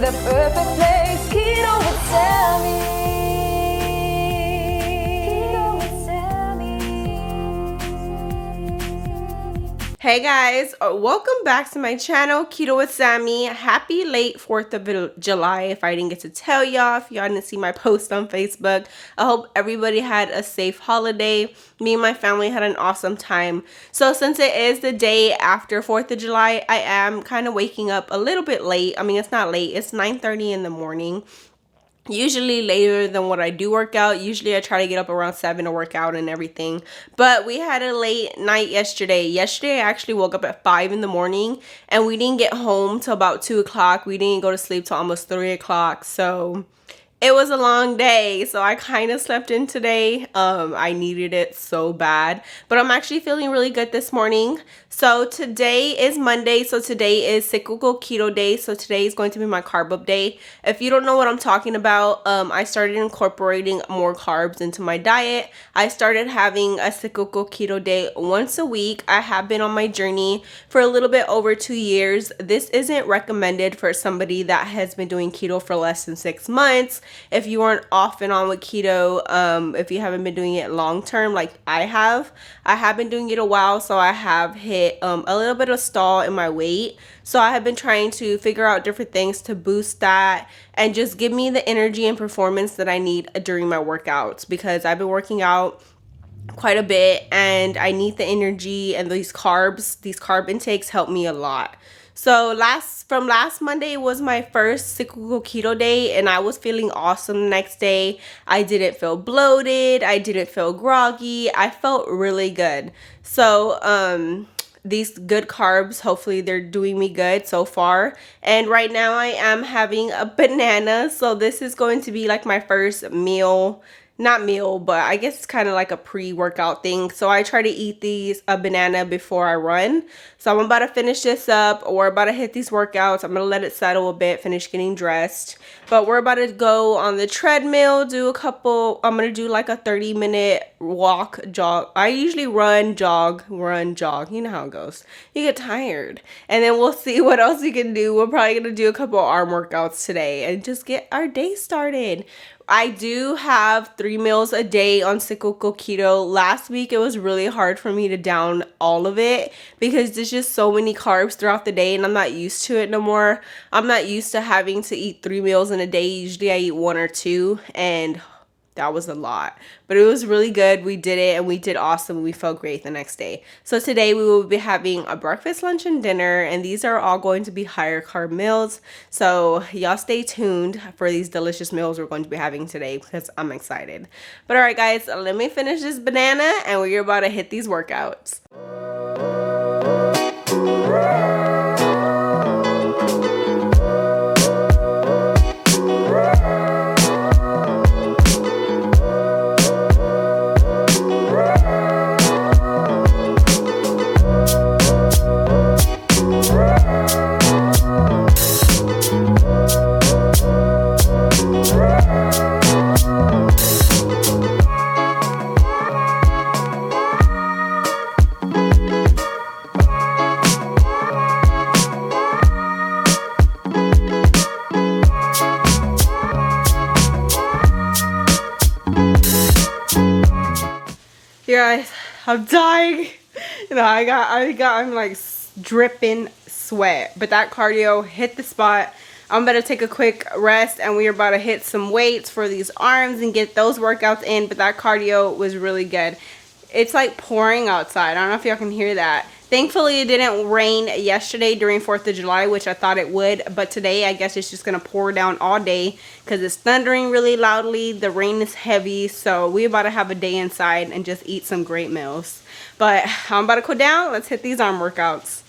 the perfect place. Keto with Sammy. Keto with Sammy. Hey guys, welcome back to my channel, Keto with Sammy. Happy late 4th of July if I didn't get to tell y'all, if y'all didn't see my post on Facebook. I hope everybody had a safe holiday. Me and my family had an awesome time. So since it is the day after 4th of July, I am kind of waking up a little bit late. I mean, it's not late, it's 9:30 in the morning. Usually later than what I do work out. Usually I try to get up around 7 to work out and everything. But we had a late night yesterday. Yesterday I actually woke up at 5 in the morning and we didn't get home till about 2 o'clock. We didn't go to sleep till almost 3 o'clock. So it was a long day, so I kind of slept in today. I needed it so bad, but I'm actually feeling really good this morning. So today is Monday, so today is Cyclical Keto Day, so today is going to be my carb up day. If you don't know what I'm talking about, I started incorporating more carbs into my diet. I started having a Cyclical Keto Day once a week. I have been on my journey for a little bit over 2 years. This isn't recommended for somebody that has been doing keto for less than 6 months. If you aren't off and on with keto, if you haven't been doing it long term like I have been doing it a while, so I have hit a little bit of stall in my weight. So I have been trying to figure out different things to boost that and just give me the energy and performance that I need during my workouts, because I've been working out quite a bit and I need the energy, and these carb intakes help me a lot. So last Monday was my first Cyclical Keto Day and I was feeling awesome the next day. I didn't feel bloated, I didn't feel groggy, I felt really good. So these good carbs, hopefully they're doing me good so far. And right now I am having a banana, so this is going to be like my first meal. Not meal, but I guess it's kind of like a pre-workout thing. So I try to eat a banana before I run. So I'm about to finish this up. We're about to hit these workouts. I'm going to let it settle a bit, finish getting dressed. But we're about to go on the treadmill, I'm going to do like a 30-minute walk, jog. I usually run, jog. You know how it goes. You get tired. And then we'll see what else we can do. We're probably going to do a couple arm workouts today and just get our day started. I do have 3 meals a day on Cyclical Keto. Last week it was really hard for me to down all of it because there's just so many carbs throughout the day and I'm not used to it no more. I'm not used to having to eat 3 meals in a day. Usually I eat 1 or 2 and that was a lot. But it was really good. We did it and we did awesome. We felt great the next day. So today we will be having a breakfast, lunch, and dinner. And these are all going to be higher carb meals. So y'all stay tuned for these delicious meals we're going to be having today because I'm excited. But all right, guys, let me finish this banana and we're about to hit these workouts. Guys, I'm dying. I'm like dripping sweat, but that cardio hit the spot. I'm about to take a quick rest and we're about to hit some weights for these arms and get those workouts in, but that cardio was really good. It's like pouring outside. I don't know if y'all can hear that. Thankfully, it didn't rain yesterday during 4th of July, which I thought it would. But today, I guess it's just going to pour down all day because it's thundering really loudly. The rain is heavy. So we're about to have a day inside and just eat some great meals. But I'm about to cool down. Let's hit these arm workouts.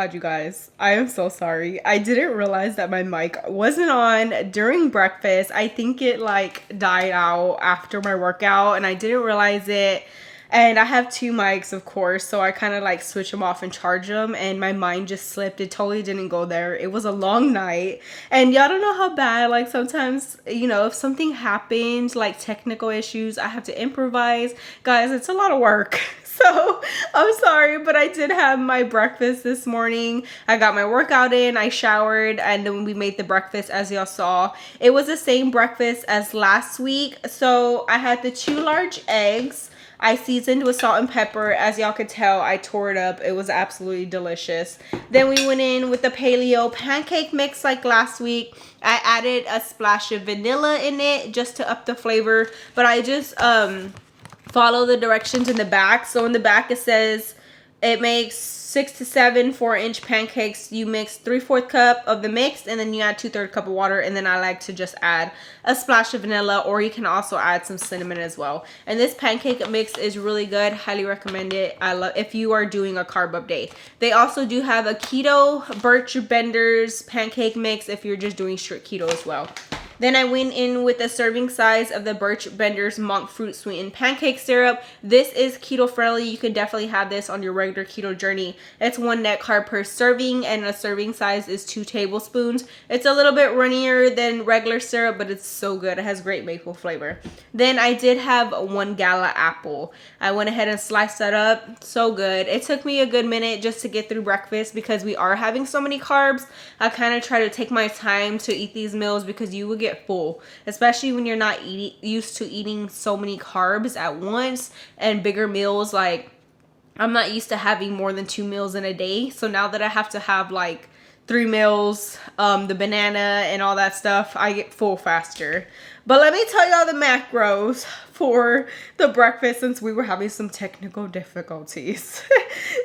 god, you guys. I am so sorry. I didn't realize that my mic wasn't on during breakfast. I think it like died out after my workout and I didn't realize it. And I have two mics, of course, so I kind of like switch them off and charge them, and my mind just slipped. It totally didn't go there. It was a long night, and y'all don't know how bad, like sometimes, you know, if something happens, like technical issues, I have to improvise. Guys, it's a lot of work. So I'm sorry, but I did have my breakfast this morning. I got my workout in, I showered, and then we made the breakfast as y'all saw. It was the same breakfast as last week. So I had the 2 large eggs. I seasoned with salt and pepper. As y'all could tell, I tore it up. It was absolutely delicious. Then we went in with the paleo pancake mix like last week. I added a splash of vanilla in it just to up the flavor. But I just follow the directions in the back. So in the back it says it makes 6 to 7 4-inch pancakes. You mix 3/4 cup of the mix, and then you add 2/3 cup of water, and then I like to just add a splash of vanilla, or you can also add some cinnamon as well. And this pancake mix is really good. Highly recommend it. I love if you are doing a carb update. They also do have a keto birch benders pancake mix if you're just doing strict keto as well. Then I went in with a serving size of the Birch Bender's monk fruit sweetened pancake syrup. This is keto friendly. You can definitely have this on your regular keto journey. It's 1 net carb per serving, and a serving size is 2 tablespoons. It's a little bit runnier than regular syrup, but it's so good. It has great maple flavor. Then I did have 1 gala apple. I went ahead and sliced that up. So good. It took me a good minute just to get through breakfast because we are having so many carbs. I kind of try to take my time to eat these meals because you will get full, especially when you're not used to eating so many carbs at once and bigger meals. Like, I'm not used to having more than 2 meals in a day, so now that I have to have like 3 meals, the banana and all that stuff, I get full faster. But let me tell y'all the macros for the breakfast since we were having some technical difficulties.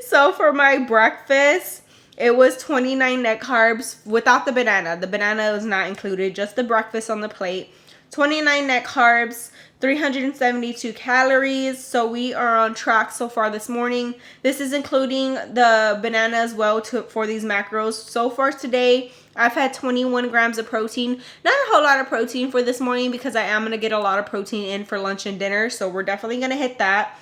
So for my breakfast, it was 29 net carbs without the banana. The banana was not included, just the breakfast on the plate. 29 net carbs, 372 calories. So we are on track so far this morning. This is including the banana as well for these macros. So far today, I've had 21 grams of protein. Not a whole lot of protein for this morning because I am going to get a lot of protein in for lunch and dinner. So we're definitely going to hit that.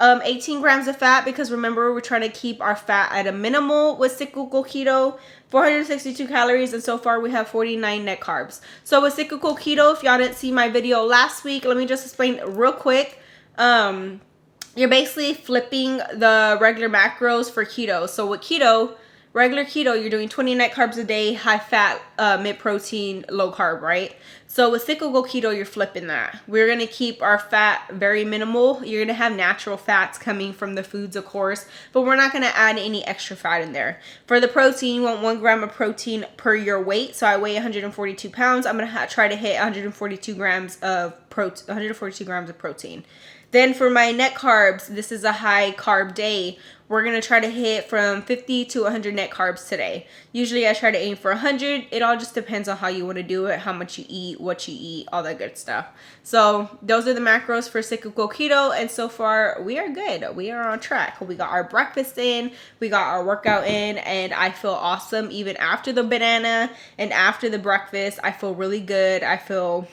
18 grams of fat because remember we're trying to keep our fat at a minimal with cyclical keto. 462 calories, and so far we have 49 net carbs. So with cyclical keto, if y'all didn't see my video last week, let me just explain real quick. You're basically flipping the regular macros for keto. So with keto, regular keto, you're doing 20 net carbs a day, high fat, mid protein, low carb, right? So with cyclical keto, you're flipping that. We're going to keep our fat very minimal. You're going to have natural fats coming from the foods, of course, but we're not going to add any extra fat in there. For the protein, you want 1 gram of protein per your weight. So I weigh 142 pounds. I'm going to try to hit 142 grams of protein. Then for my net carbs, this is a high carb day. We're going to try to hit from 50 to 100 net carbs today. Usually I try to aim for 100. It all just depends on how you want to do it, how much you eat, what you eat, all that good stuff. So those are the macros for cyclical keto. And so far we are good. We are on track. We got our breakfast in, we got our workout in, and I feel awesome even after the banana and after the breakfast. I feel really good. I feel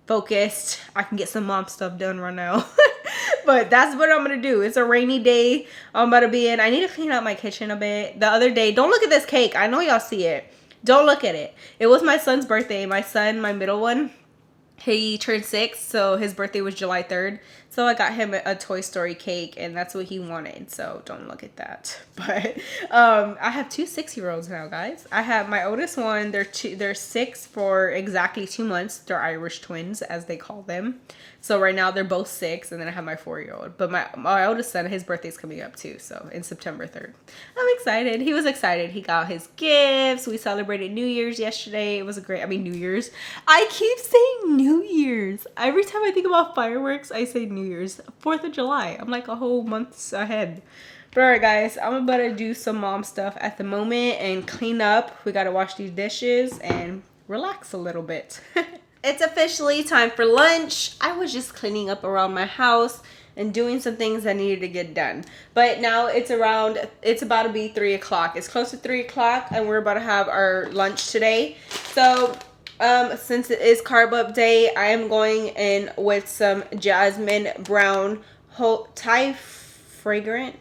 focused. I can get some mom stuff done right now. But that's what I'm gonna do. It's a rainy day. I'm about to be in. I need to clean out my kitchen a bit. The other day, don't look at this cake. I know y'all see it. Don't look at it. It was my son's birthday. My son, my middle one, he turned 6, so his birthday was July 3rd. So I got him a Toy Story cake, and that's what he wanted. So don't look at that. But I have 2 6-year-olds now, guys. I have my oldest one. They're 6 for exactly 2 months. They're Irish twins, as they call them. So right now they're both 6, and then I have my 4-year-old. But my oldest son, his birthday's coming up too. So in September 3rd. I'm excited. He was excited. He got his gifts. We celebrated New Year's yesterday. It was New Year's. I keep saying New Year's. Every time I think about fireworks, I say New Year's. 4th of July. I'm like a whole month ahead. But alright guys, I'm about to do some mom stuff at the moment and clean up. We gotta wash these dishes and relax a little bit. It's officially time for lunch. I was just cleaning up around my house and doing some things that needed to get done. But now it's about to be 3 o'clock. It's close to 3 o'clock and we're about to have our lunch today. So since it is carb up day, I am going in with some jasmine brown Thai fragrant,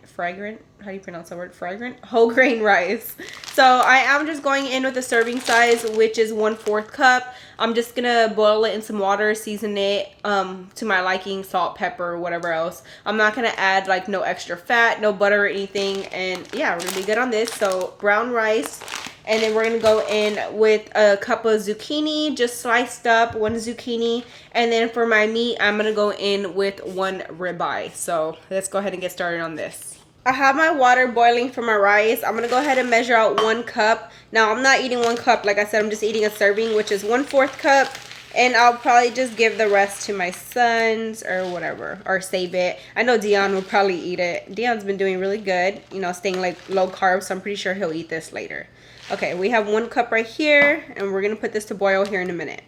how do you pronounce that word? Fragrant? Whole grain rice. So I am just going in with a serving size, which is 1/4 cup. I'm just gonna boil it in some water, season it to my liking, salt, pepper, whatever else. I'm not gonna add like no extra fat, no butter or anything. And yeah, we're gonna be good on this. So brown rice. And then we're gonna go in with a cup of zucchini, just sliced up, 1 zucchini. And then for my meat, I'm gonna go in with 1 ribeye. So let's go ahead and get started on this. I have my water boiling for my rice. I'm gonna go ahead and measure out 1 cup. Now I'm not eating 1 cup, like I said, I'm just eating a serving, which is 1/4 cup. And I'll probably just give the rest to my sons or whatever, or save it. I know Dion will probably eat it. Dion's been doing really good, you know, staying like low carb, so I'm pretty sure he'll eat this later. Okay, we have 1 cup right here, and we're gonna put this to boil here in a minute.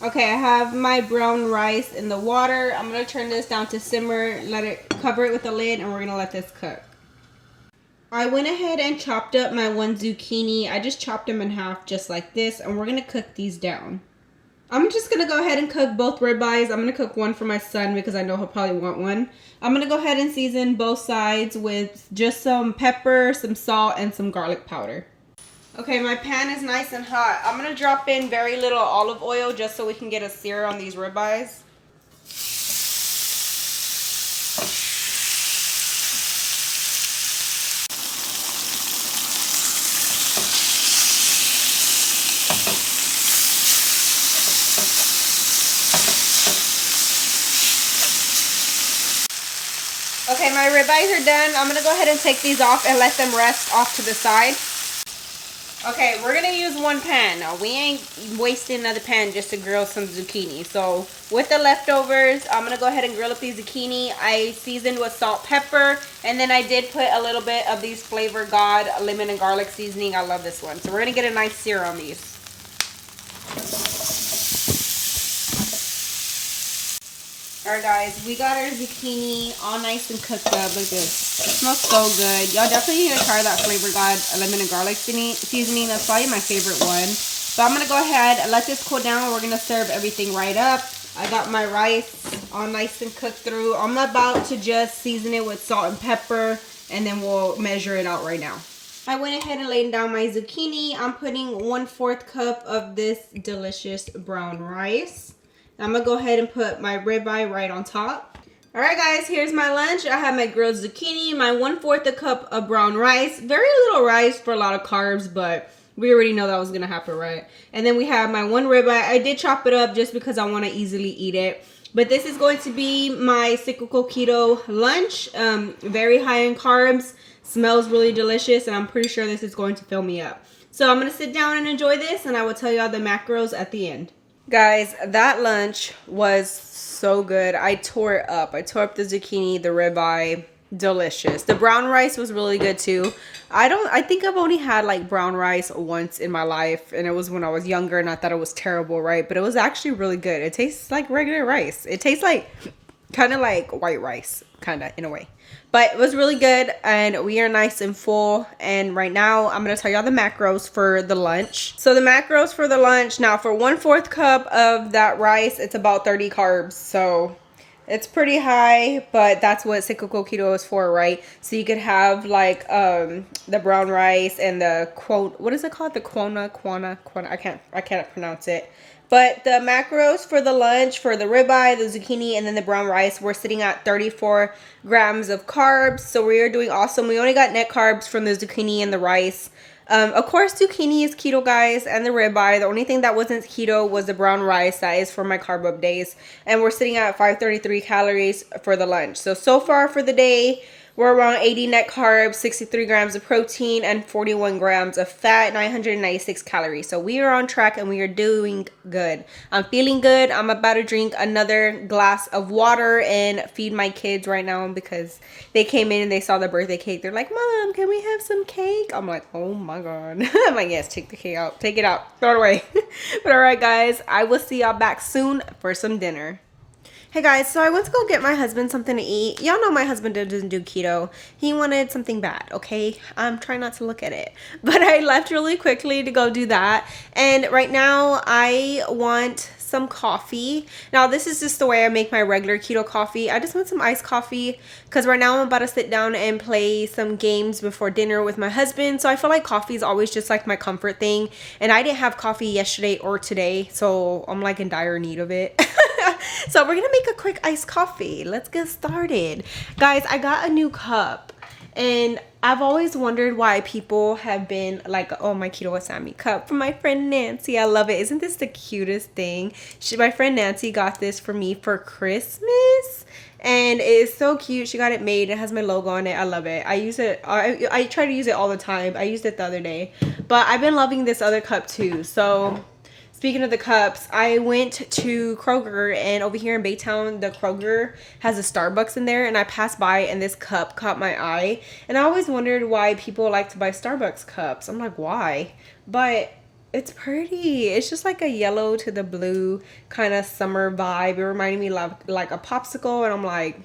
Okay, I have my brown rice in the water. I'm gonna turn this down to simmer, cover it with a lid, and we're gonna let this cook. I went ahead and chopped up my 1 zucchini. I just chopped them in half just like this, and we're gonna cook these down. I'm just gonna go ahead and cook both ribeyes. I'm gonna cook 1 for my son because I know he'll probably want 1. I'm gonna go ahead and season both sides with just some pepper, some salt, and some garlic powder. Okay, my pan is nice and hot. I'm gonna drop in very little olive oil just so we can get a sear on these ribeyes. Okay, my ribeyes are done. I'm gonna go ahead and take these off and let them rest off to the side. Okay, we're gonna use 1 pan. Now, we ain't wasting another pan just to grill some zucchini. So with the leftovers, I'm gonna go ahead and grill up these zucchini. I seasoned with salt, pepper, and then I did put a little bit of these Flavor God lemon and garlic seasoning. I love this one. So we're gonna get a nice sear on these. Alright guys, we got our zucchini all nice and cooked up. Look at this. It smells so good. Y'all definitely need to try that Flavor God lemon and garlic seasoning. That's probably my favorite one. But I'm going to go ahead and let this cool down. We're going to serve everything right up. I got my rice all nice and cooked through. I'm about to just season it with salt and pepper, and then we'll measure it out right now. I went ahead and laid down my zucchini. I'm putting 1/4 cup of this delicious brown rice. I'm gonna go ahead and put my ribeye right on top. All right, guys, here's my lunch. I have my grilled zucchini, my 1/4 cup of brown rice. Very little rice for a lot of carbs, but we already know that was gonna happen, right? And then we have my 1 ribeye. I did chop it up just because I want to easily eat it. But this is going to be my cyclical keto lunch. Very high in carbs. Smells really delicious, and I'm pretty sure this is going to fill me up. So I'm gonna sit down and enjoy this, and I will tell y'all the macros at the end. Guys, that lunch was so good. I tore it up. I tore up the zucchini, the ribeye. Delicious. The brown rice was really good too. I think I've only had like brown rice once in my life, and it was when I was younger, and I thought it was terrible, right? But it was actually really good. It tastes like regular rice. It tastes like kind of like white rice, kind of in a way. But it was really good, and we are nice and full. And right now, I'm going to tell y'all the macros for the lunch. So the macros for the lunch, now for 1/4 cup of that rice, it's about 30 carbs. So it's pretty high, but that's what cyclical keto is for, right? So you could have like the brown rice and the what is it called? The quona. I can't pronounce it. But the macros for the lunch, for the ribeye, the zucchini, and then the brown rice, we're sitting at 34 grams of carbs. So we are doing awesome. We only got net carbs from the zucchini and the rice. Of course, zucchini is keto, guys, and the ribeye. The only thing that wasn't keto was the brown rice. That is for my carb up days. And we're sitting at 533 calories for the lunch. So far for the day, We're around 80 net carbs, 63 grams of protein, and 41 grams of fat, 996 calories. So we are on track and we are doing good. I'm feeling good. I'm about to drink another glass of water and feed my kids right now because they came in and they saw the birthday cake. They're like, Mom, can we have some cake? I'm like, oh my God. I'm like, yes, take the cake out. Take it out. Throw it away. But all right, guys, I will see y'all back soon for some dinner. Hey guys, so I went to go get my husband something to eat. Y'all know my husband doesn't do keto. He wanted something bad, okay? I'm trying not to look at it. But I left really quickly to go do that. And right now I want some coffee. Now this is just the way I make my regular keto coffee. I just want some iced coffee because right now I'm about to sit down and play some games before dinner with my husband. So I feel like coffee is always just like my comfort thing. And I didn't have coffee yesterday or today, so I'm like in dire need of it. So we're gonna make a quick iced coffee. Let's get started. Guys, I got a new cup and I've always wondered why people have been like, oh, my Keto with Sammy cup from my friend Nancy. I love it. Isn't this the cutest thing? My friend Nancy got this for me for Christmas and it is so cute. She got it made. It has my logo on it. I love it. I use it. I try to use it all the time. I used it the other day, but I've been loving this other cup too. So speaking of the cups, I went to Kroger and over here in Baytown, the Kroger has a Starbucks in there and I passed by and this cup caught my eye. And I always wondered why people like to buy Starbucks cups. I'm like, why? But it's pretty. It's just like a yellow to the blue kind of summer vibe. It reminded me of like a popsicle and I'm like,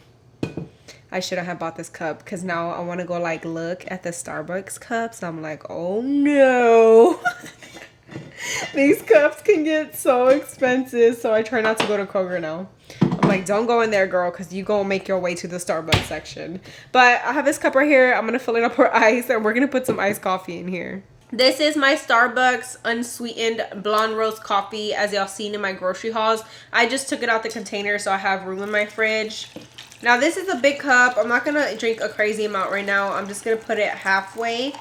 I shouldn't have bought this cup because now I want to go like look at the Starbucks cups. I'm like, oh no. These cups can get so expensive, so I try not to go to Kroger now. I'm like, don't go in there, girl, because you gonna make your way to the Starbucks section. But I have this cup right here. I'm gonna fill it up with ice, and we're gonna put some iced coffee in here. This is my Starbucks unsweetened blonde roast coffee, as y'all seen in my grocery hauls. I just took it out the container, so I have room in my fridge. Now, this is a big cup. I'm not gonna drink a crazy amount right now. I'm just gonna put it halfway.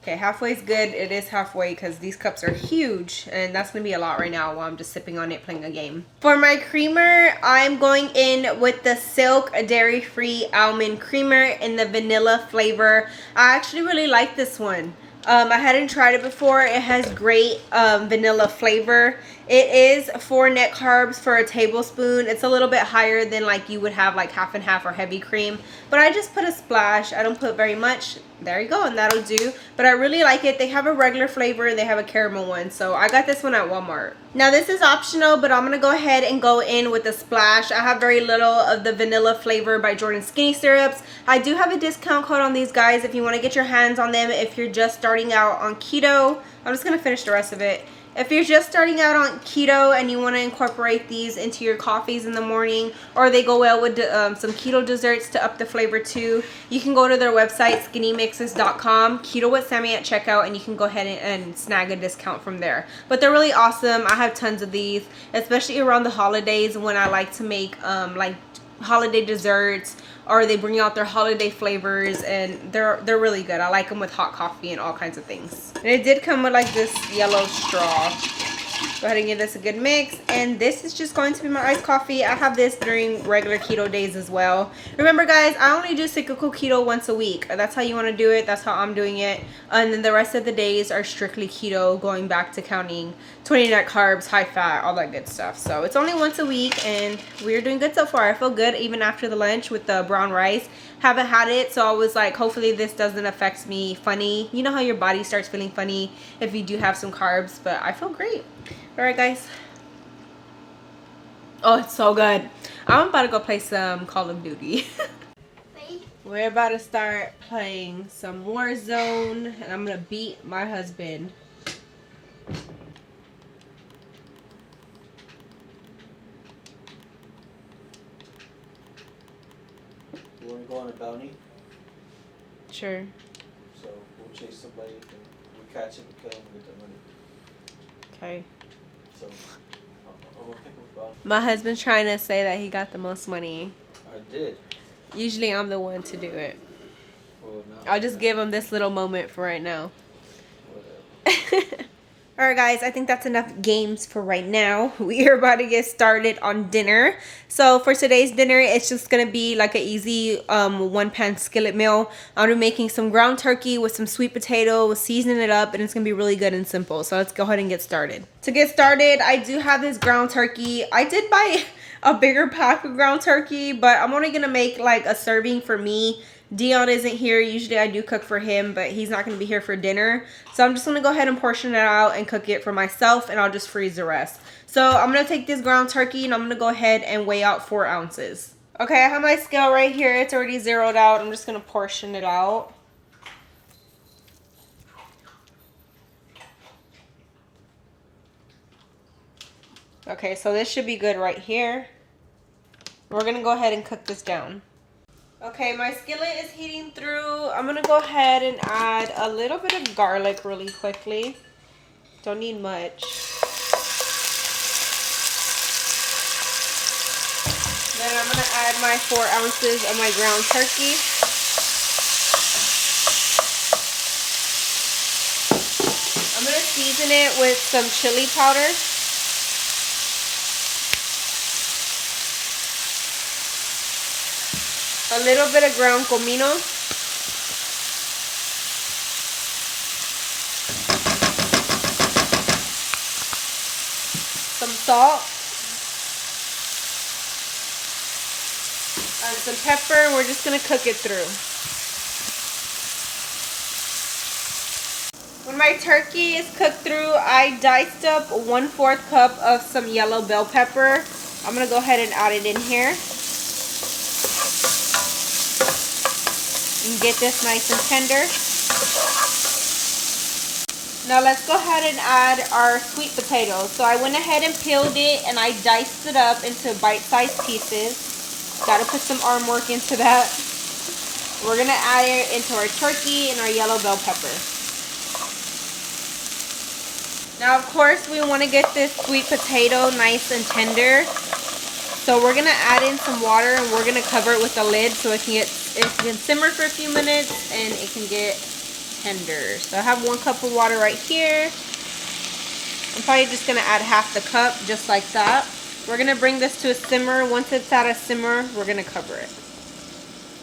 Okay, halfway is good. It is halfway because these cups are huge and that's going to be a lot right now while I'm just sipping on it playing a game. For my creamer, I'm going in with the Silk dairy-free almond creamer in the vanilla flavor. I actually really like this one. I hadn't tried it before. It has great vanilla flavor. It is 4 net carbs for a tablespoon. It's a little bit higher than like you would have like half and half or heavy cream. But I just put a splash. I don't put very much. There you go, and that'll do. But I really like it. They have a regular flavor. They have a caramel one. So I got this one at Walmart. Now this is optional, but I'm going to go ahead and go in with a splash. I have very little of the vanilla flavor by Jordan Skinny Syrups. I do have a discount code on these guys if you want to get your hands on them if you're just starting out on keto. I'm just going to finish the rest of it. If you're just starting out on keto and you want to incorporate these into your coffees in the morning, or they go well with some keto desserts to up the flavor too, you can go to their website, skinnymixes.com, keto with Sammy at checkout, and you can go ahead and snag a discount from there. But they're really awesome. I have tons of these, especially around the holidays when I like to make like holiday desserts, or they bring out their holiday flavors, and they're really good. I like them with hot coffee and all kinds of things. And it did come with like this yellow straw. Go ahead and give this a good mix, and this is just going to be my iced coffee. I have this during regular keto days as well. Remember guys, I only do cyclical keto once a week. That's how you want to do it. That's how I'm doing it. And then the rest of the days are strictly keto, going back to counting 20 net carbs, high fat, all that good stuff. So it's only once a week and we're doing good so far. I feel good even after the lunch with the brown rice. Haven't had it, so I was like, hopefully this doesn't affect me funny. You know how your body starts feeling funny if you do have some carbs, but I feel great. All right guys, oh, it's so good. I'm about to go play some Call of Duty. We're about to start playing some Warzone and I'm gonna beat my husband. You want to go on a bounty? Sure. So we'll chase somebody, and we'll catch him, kill him, and get the money. Okay. So I'm gonna pick a bounty. My husband's trying to say that he got the most money. I did. Usually I'm the one to do it. Well, now I'll just give him this little moment for right now. whatever. All right, guys, I think that's enough games for right now. We are about to get started on dinner. So for today's dinner, it's just gonna be like an easy one-pan skillet meal. I'm gonna be making some ground turkey with some sweet potato, seasoning it up, and it's gonna be really good and simple. So let's go ahead and get started. To get started, I do have this ground turkey. I did buy a bigger pack of ground turkey, but I'm only gonna make like a serving for me. Dion isn't here. Usually I do cook for him, but he's not going to be here for dinner. So I'm just going to go ahead and portion it out and cook it for myself, and I'll just freeze the rest. So I'm going to take this ground turkey and I'm going to go ahead and weigh out 4 ounces. Okay, I have my scale right here. It's already zeroed out. I'm just going to portion it out. Okay, so this should be good right here. We're going to go ahead and cook this down. Okay, my skillet is heating through. I'm going to go ahead and add a little bit of garlic really quickly. Don't need much. Then I'm going to add my 4 ounces of my ground turkey. I'm going to season it with some chili powder. A little bit of ground comino. Some salt. And some pepper, and we're just going to cook it through. When my turkey is cooked through, I diced up 1/4 cup of some yellow bell pepper. I'm going to go ahead and add it in here. And get this nice and tender. Now let's go ahead and add our sweet potatoes. So I went ahead and peeled it and I diced it up into bite-sized pieces. Gotta put some arm work into that. We're gonna add it into our turkey and our yellow bell pepper. Now of course we want to get this sweet potato nice and tender. So we're gonna add in some water and we're gonna cover it with a lid so it can simmer for a few minutes and it can get tender. So I have 1 cup of water right here. I'm probably just gonna add half the cup just like that. We're gonna bring this to a simmer. Once it's at a simmer, we're gonna cover it.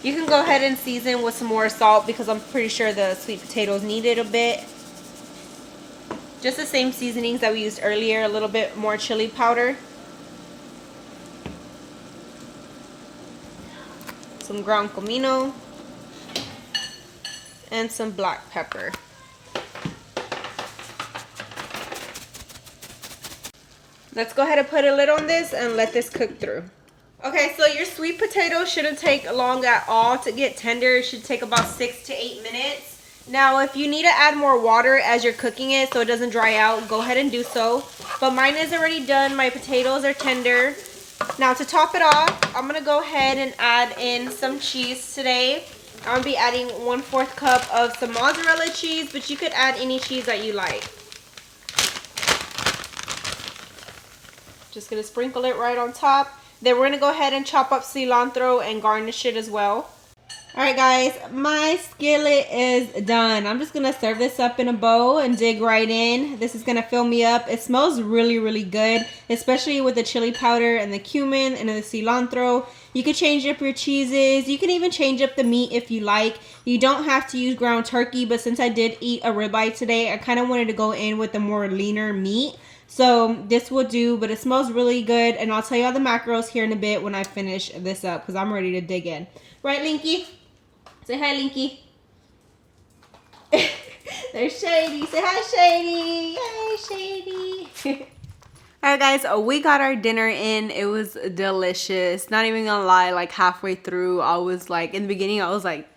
You can go ahead and season with some more salt because I'm pretty sure the sweet potatoes need it a bit. Just the same seasonings that we used earlier, a little bit more chili powder. Some ground comino, and some black pepper. Let's go ahead and put a lid on this and let this cook through. Okay, so your sweet potato shouldn't take long at all to get tender. It should take about 6 to 8 minutes. Now, if you need to add more water as you're cooking it so it doesn't dry out, go ahead and do so. But mine is already done. My potatoes are tender. Now to top it off, I'm going to go ahead and add in some cheese today. I'm going to be adding 1/4 cup of some mozzarella cheese, but you could add any cheese that you like. Just going to sprinkle it right on top. Then we're going to go ahead and chop up cilantro and garnish it as well. Alright guys, my skillet is done. I'm just going to serve this up in a bowl and dig right in. This is going to fill me up. It smells really, really good, especially with the chili powder and the cumin and the cilantro. You could change up your cheeses. You can even change up the meat if you like. You don't have to use ground turkey, but since I did eat a ribeye today, I kind of wanted to go in with a more leaner meat. So this will do, but it smells really good. And I'll tell you all the macros here in a bit when I finish this up because I'm ready to dig in. Right, Linky? Say hi, Linky. There's Shady. Say hi, Shady. Hey, Shady. Alright guys, we got our dinner in. It was delicious. Not even gonna lie, like halfway through, I was like, in the beginning, I was like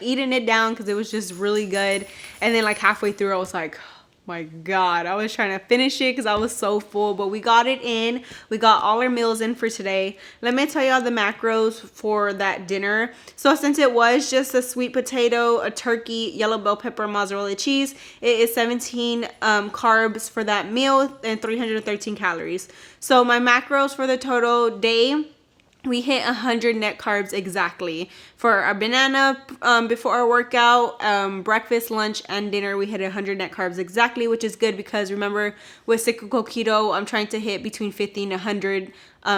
eating it down because it was just really good. And then like halfway through, I was like, my God, I was trying to finish it because I was so full, but we got it in. We got all our meals in for today. Let me tell y'all the macros for that dinner. So since it was just a sweet potato, a turkey, yellow bell pepper, mozzarella cheese, it is 17 carbs for that meal and 313 calories. So my macros for the total day we hit 100 net carbs exactly for our banana before our workout, breakfast, lunch, and dinner. We hit 100 net carbs exactly, which is good because remember with cyclical keto, I'm trying to hit between 50 and 100.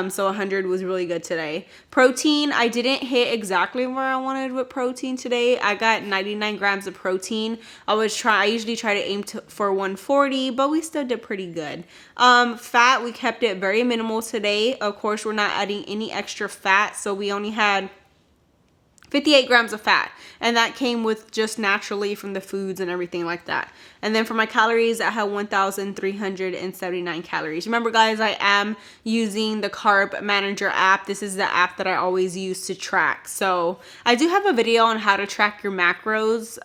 So 100 was really good today. Protein, I didn't hit exactly where I wanted with protein today. I got 99 grams of protein. I usually try to aim for 140, but we still did pretty good. Fat, we kept it very minimal today. Of course, we're not adding any extra fat, so we only had 58 grams of fat, and that came with just naturally from the foods and everything like that. And then for my calories, I had 1,379 calories. Remember guys, I am using the Carb Manager app. This is the app that I always use to track. So I do have a video on how to track your macros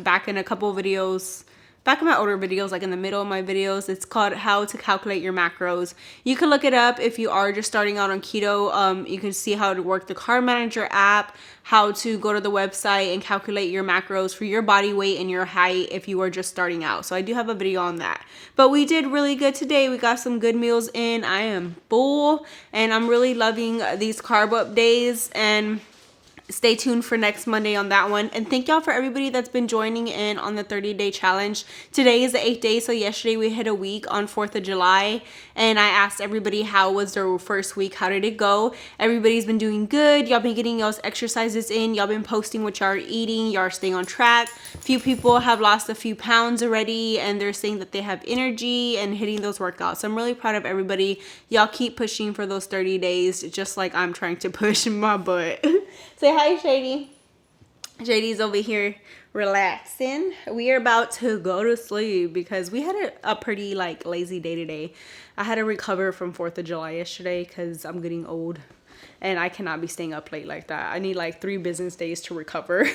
back in a couple of videos. Back in my older videos, like in the middle of my videos, it's called How to Calculate Your Macros. You can look it up if you are just starting out on keto. You can see how to work the Carb Manager app, how to go to the website and calculate your macros for your body weight and your height if you are just starting out. So I do have a video on that. But we did really good today. We got some good meals in. I am full and I'm really loving these carb up days, and stay tuned for next Monday on that one. And thank y'all for everybody that's been joining in on the 30-day challenge. Today is the 8th day, so yesterday we hit a week on 4th of July, and I asked everybody how was their first week, how did it go. Everybody's been doing good. Y'all been getting y'all's exercises in. Y'all been posting what y'all are eating. Y'all are staying on track. Few people have lost a few pounds already, and they're saying that they have energy and hitting those workouts. So I'm really proud of everybody. Y'all keep pushing for those 30 days just like I'm trying to push my butt. Say hi, Shady. Shady's over here relaxing. We are about to go to sleep because we had a pretty lazy day today. I had to recover from 4th of July yesterday because I'm getting old and I cannot be staying up late like that. I need 3 business days to recover.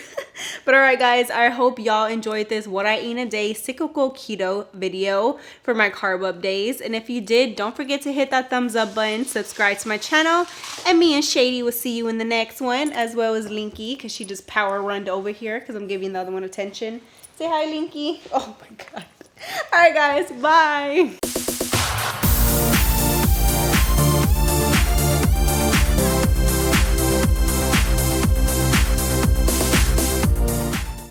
But all right, guys, I hope y'all enjoyed this What I Eat in a Day cyclical keto video for my carb up days. And if you did, don't forget to hit that thumbs up button, subscribe to my channel, and me and Shady will see you in the next one, as well as Linky, because she just power runned over here because I'm giving the other one attention. Say hi, Linky. Oh my God. All right, guys, bye.